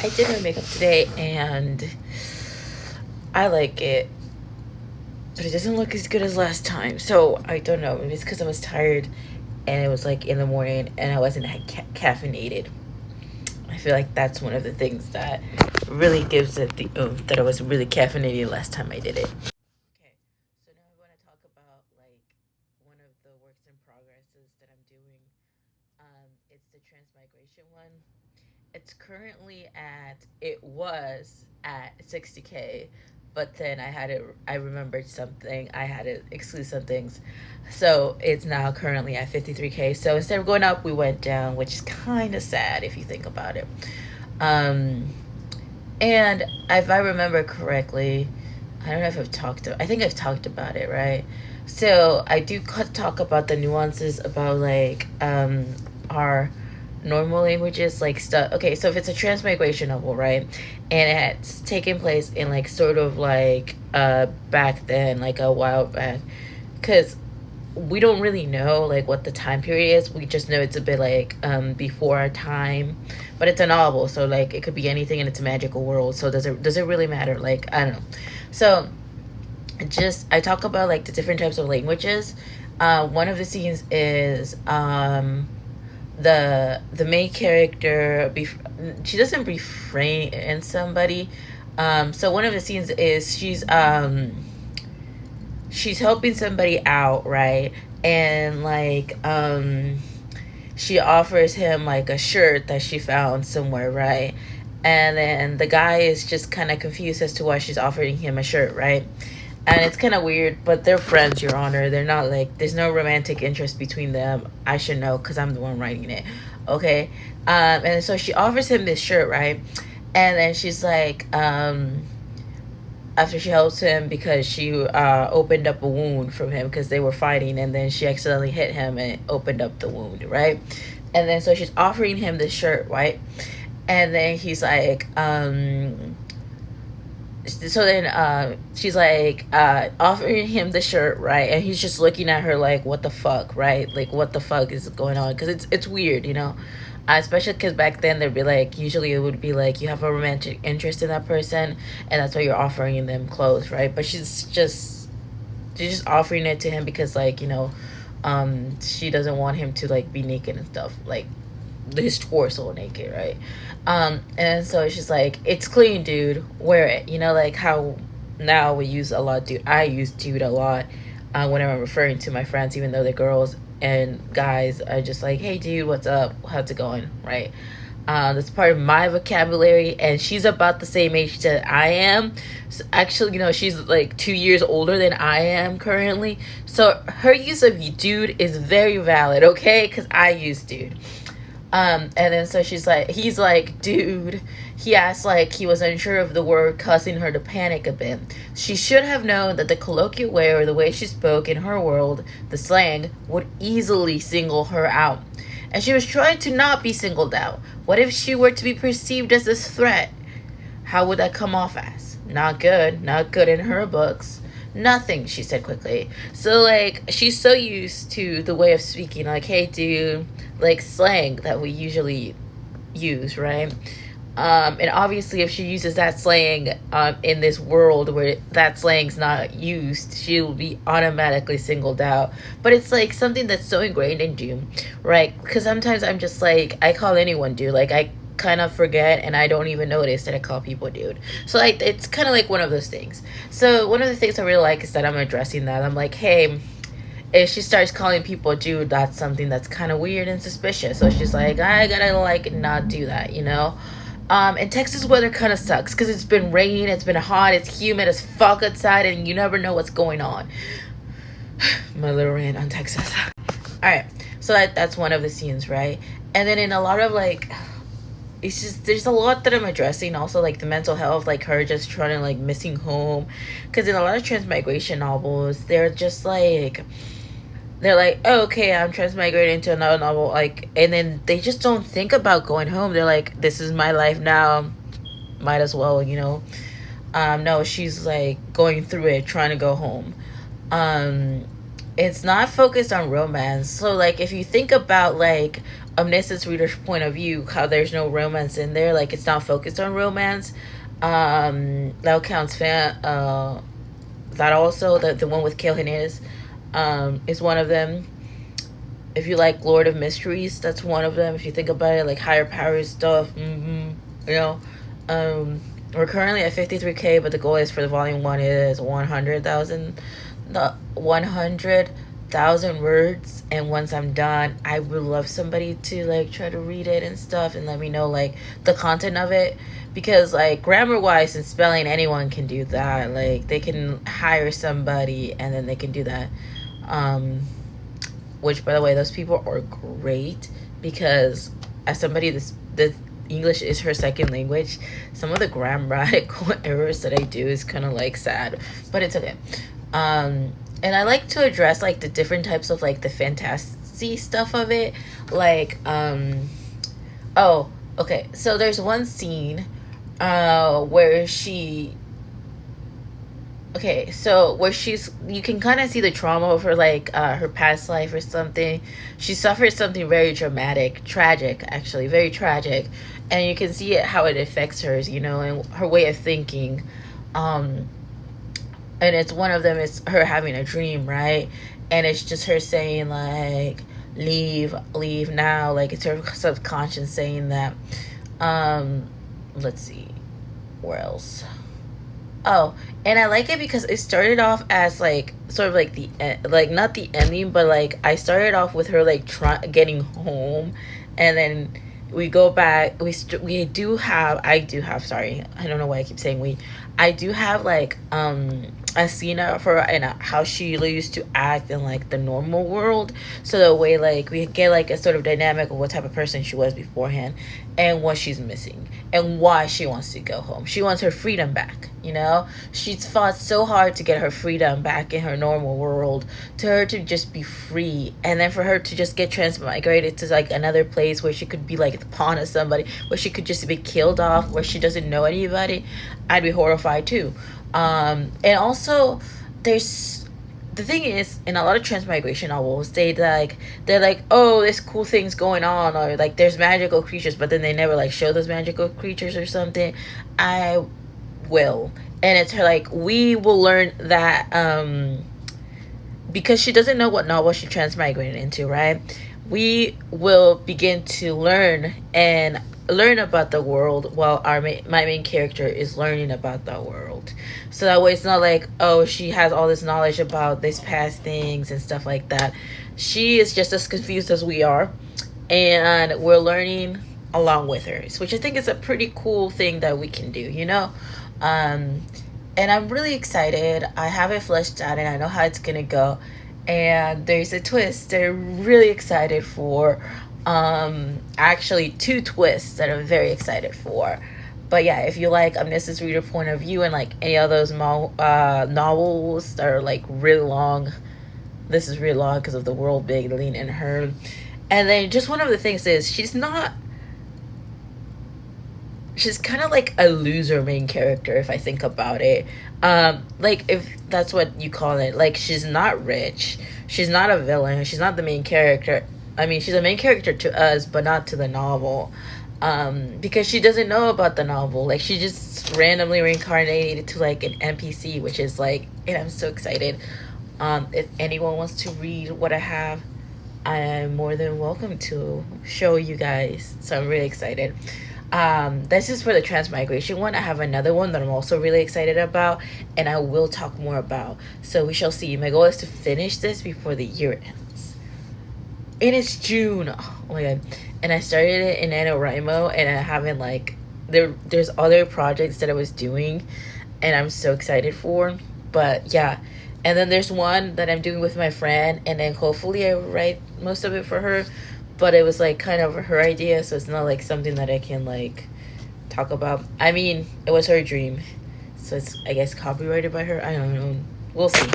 I did my makeup today and I like it, but it doesn't look as good as last time. So I don't know. Maybe it's because I was tired and it was like in the morning and I wasn't caffeinated. I feel like that's one of the things that really gives it the oomph that I was really caffeinated last time I did it. Okay, so now I want to talk about like one of the works in progresses that I'm doing. It's the transmigration one. It's currently it was at 60K, but then I remembered something. I had to exclude some things. So it's now currently at 53K. So instead of going up, we went down, which is kind of sad if you think about it. Um, and if I remember correctly, I don't know if I think I've talked about it, right? So I do talk about the nuances about like our normal languages, like stuff. Okay, so if it's a transmigration novel, right, and it's taking place in like sort of like back then, like a while back, because we don't really know like what the time period is. We just know it's a bit like before our time, but it's a novel, so like it could be anything and it's a magical world. So does it really matter? Like I don't know. So just I talk about like the different types of languages. One of the scenes is the main character she doesn't befriend somebody. So one of the scenes is she's helping somebody out, right? And like she offers him like a shirt that she found somewhere, right? And then the guy is just kind of confused as to why she's offering him a shirt, right? And it's kind of weird, but they're friends, Your Honor. They're not like, there's no romantic interest between them. I should know because I'm the one writing it. Okay. And so she offers him this shirt, right? And then she's like, after she helps him because she opened up a wound from him because they were fighting, and then she accidentally hit him and opened up the wound, right? And then so she's offering him this shirt, right? And then he's like, so then she's like offering him the shirt, right? And he's just looking at her like, what the fuck, right? Like, what the fuck is going on? Because it's weird, you know. Especially because back then they'd be like, usually it would be like you have a romantic interest in that person, and that's why you're offering them clothes, right? But she's just offering it to him because like, you know, she doesn't want him to like be naked and stuff, like his torso naked, right? And so she's like, it's clean, dude, wear it, you know, like how now we use a lot, dude. I use dude a lot whenever I'm referring to my friends, even though they're girls and guys are just like, hey dude, what's up, how's it going, right? That's part of my vocabulary, and she's about the same age that I am. So actually, you know, she's like 2 years older than I am currently. So her use of dude is very valid, okay? Because I use dude. And then so he's like, dude. He asked like he was unsure of the word, causing her to panic a bit. She should have known that the colloquial way or the way she spoke in her world, the slang, would easily single her out. And she was trying to not be singled out. What if she were to be perceived as this threat? How would that come off as? Not good. Not good in her books. Nothing, she said quickly. So, like, she's so used to the way of speaking, like, hey, dude, like slang that we usually use, right? And obviously, if she uses that slang in this world where that slang's not used, she'll be automatically singled out. But it's like something that's so ingrained in you, right? Because sometimes I'm just like, I call anyone dude. Like, I kind of forget and I don't even notice that I call people dude. So, like, it's kind of like one of those things. So, one of the things I really like is that I'm addressing that. I'm like, hey, if she starts calling people dude, that's something that's kind of weird and suspicious. So she's like, I gotta like not do that, you know. And Texas weather kind of sucks because it's been raining, it's been hot, it's humid as fuck outside, and you never know what's going on. My little rant on Texas. All right, so that's one of the scenes, right? And then in a lot of like, it's just there's a lot that I'm addressing. Also, like the mental health, like her just trying to like missing home, because in a lot of transmigration novels, they're like, oh, okay, I'm transmigrating to another novel, like, and then they just don't think about going home. They're like, this is my life now, might as well, you know. No, she's like going through it, trying to go home. um it's not focused on romance. So like if you think about like omniscience reader's point of view, how there's no romance in there, like it's not focused on romance. That counts fan that also the one with Kale Hernandez is one of them. If you like Lord of Mysteries, that's one of them. If you think about it, like higher power stuff, you know. We're currently at 53K, but the goal is for the volume one is 100,000, the 100,000 words. And once I'm done, I would love somebody to like try to read it and stuff and let me know like the content of it, because like grammar wise and spelling, anyone can do that. Like they can hire somebody and then they can do that. Which by the way, those people are great, because as somebody this English is her second language, some of the grammatical errors that I do is kind of like sad, but it's okay. And I like to address like the different types of like the fantasy stuff of it, like oh, okay, so there's one scene where she okay, so where she's, you can kind of see the trauma of her like her past life or something. She suffered something very dramatic, tragic, actually very tragic, and you can see it how it affects her, you know, and her way of thinking. um and it's one of them is her having a dream, right? And it's just her saying like leave now, like it's her subconscious saying that. Let's see, where else. Oh, and I like it because it started off as like sort of like like not the ending, but like I started off with her like getting home, and then we go back. We do have, I do have, sorry, I don't know why I keep saying we. I do have like a scene of her and how she used to act in like the normal world. So the way like we get like a sort of dynamic of what type of person she was beforehand, and what she's missing, and why she wants to go home. She wants her freedom back, you know? She's fought so hard to get her freedom back in her normal world, to her to just be free, and then for her to just get transmigrated to like another place where she could be like the pawn of somebody, where she could just be killed off, where she doesn't know anybody. I'd be horrified too. And also there's, the thing is, in a lot of transmigration novels, they're like, oh, there's cool things going on, or like there's magical creatures, but then they never like show those magical creatures or something. I will, and it's her like, we will learn that because she doesn't know what novel she transmigrated into, right? We will begin to learn about the world while my main character is learning about the world. So that way it's not like, oh, she has all this knowledge about these past things and stuff like that. She is just as confused as we are, and we're learning along with her, which I think is a pretty cool thing that we can do, you know. And I'm really excited. I have it fleshed out and I know how it's gonna go, and there's a twist that I'm really excited for. Actually two twists that I'm very excited for. But yeah, if you like Omniscience Reader point of view and like any of those novels that are like really long, this is really long because of the world building in her. And then just one of the things is she's kind of like a loser main character, if I think about it. Like if that's what you call it, like she's not rich, she's not a villain, she's not the main character. I mean, she's a main character to us, but not to the novel. Because she doesn't know about the novel. Like, she just randomly reincarnated to, like, an NPC, which is, like, and I'm so excited. If anyone wants to read what I have, I'm more than welcome to show you guys. So I'm really excited. This is for the transmigration one. I have another one that I'm also really excited about, and I will talk more about. So we shall see. My goal is to finish this before the year ends. And it's June. Oh my god. And I started it in NaNoWriMo, and I haven't like there's other projects that I was doing and I'm so excited for. But yeah. And then there's one that I'm doing with my friend, and then hopefully I write most of it for her. But it was like kind of her idea, so it's not like something that I can like talk about. I mean, it was her dream. So it's, I guess, copyrighted by her. I don't know. We'll see.